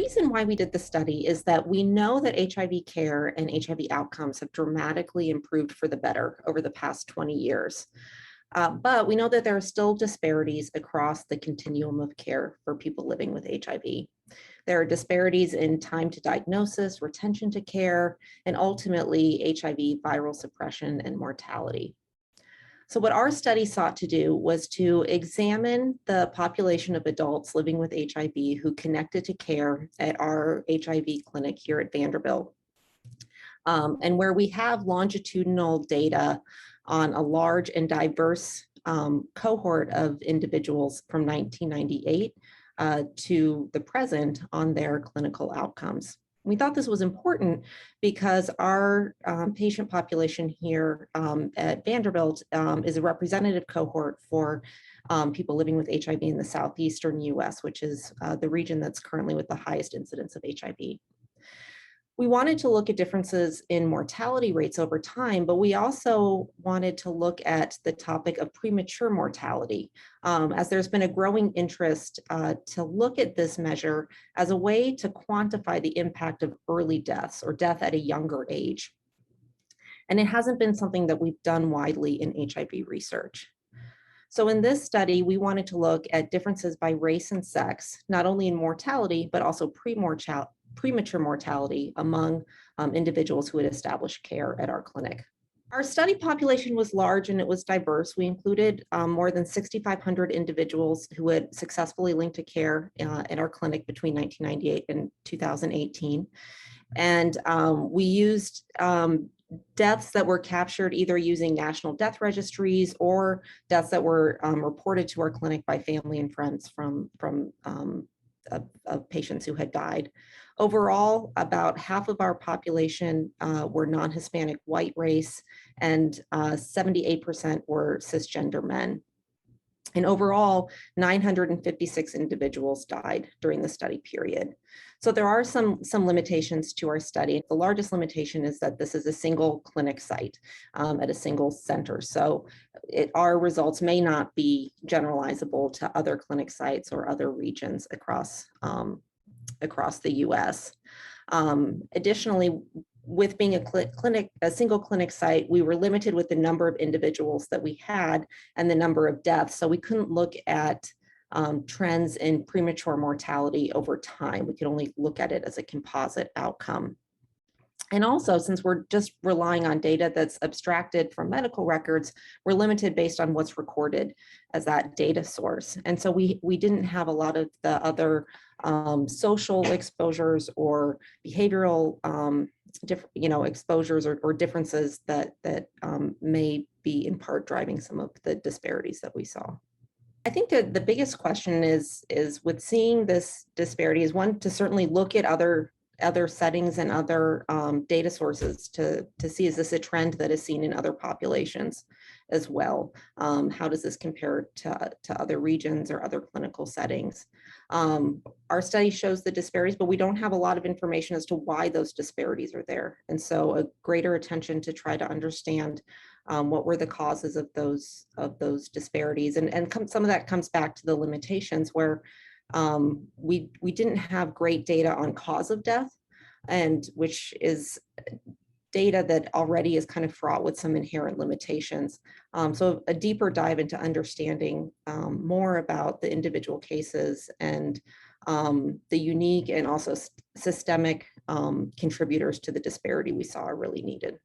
reason why we did the study is that we know that HIV care and HIV outcomes have dramatically improved for the better over the past 20 years. But we know that there are still disparities across the continuum of care for people living with HIV. There are disparities in time to diagnosis, retention to care, and ultimately HIV viral suppression and mortality. So what our study sought to do was to examine the population of adults living with HIV who connected to care at our HIV clinic here at Vanderbilt. And where we have longitudinal data on a large and diverse cohort of individuals from 1998 to the present on their clinical outcomes. We thought this was important because our patient population here at Vanderbilt is a representative cohort for people living with HIV in the southeastern US, which is the region that's currently with the highest incidence of HIV. We wanted to look at differences in mortality rates over time, but we also wanted to look at the topic of premature mortality, as there's been a growing interest to look at this measure as a way to quantify the impact of early deaths or death at a younger age. And it hasn't been something that we've done widely in HIV research. So in this study, we wanted to look at differences by race and sex, not only in mortality, but also premature mortality among individuals who had established care at our clinic. Our study population was large and it was diverse. We included more than 6,500 individuals who had successfully linked to care at our clinic between 1998 and 2018. And we used deaths that were captured either using national death registries or deaths that were reported to our clinic by family and friends from patients who had died. Overall, about half of our population were non-Hispanic white race, and 78% were cisgender men. And overall, 956 individuals died during the study period. So there are some limitations to our study. The largest limitation is that this is a single clinic site at a single center. So our results may not be generalizable to other clinic sites or other regions across the US. Additionally, with being a single clinic site, we were limited with the number of individuals that we had and the number of deaths. So we couldn't look at trends in premature mortality over time. We could only look at it as a composite outcome. And also, since we're just relying on data that's abstracted from medical records, we're limited based on what's recorded as that data source. And so we didn't have a lot of the other social exposures or behavioral exposures or differences that may be in part driving some of the disparities that we saw. I think that the biggest question is with seeing this disparity is one, to certainly look at other settings and other data sources to see, is this a trend that is seen in other populations as well? How does this compare to other regions or other clinical settings? Our study shows the disparities, but we don't have a lot of information as to why those disparities are there. And so a greater attention to try to understand what were the causes of those disparities. And some of that comes back to the limitations where we didn't have great data on cause of death, and which is data that already is kind of fraught with some inherent limitations. So a deeper dive into understanding more about the individual cases and the unique and also systemic contributors to the disparity we saw are really needed.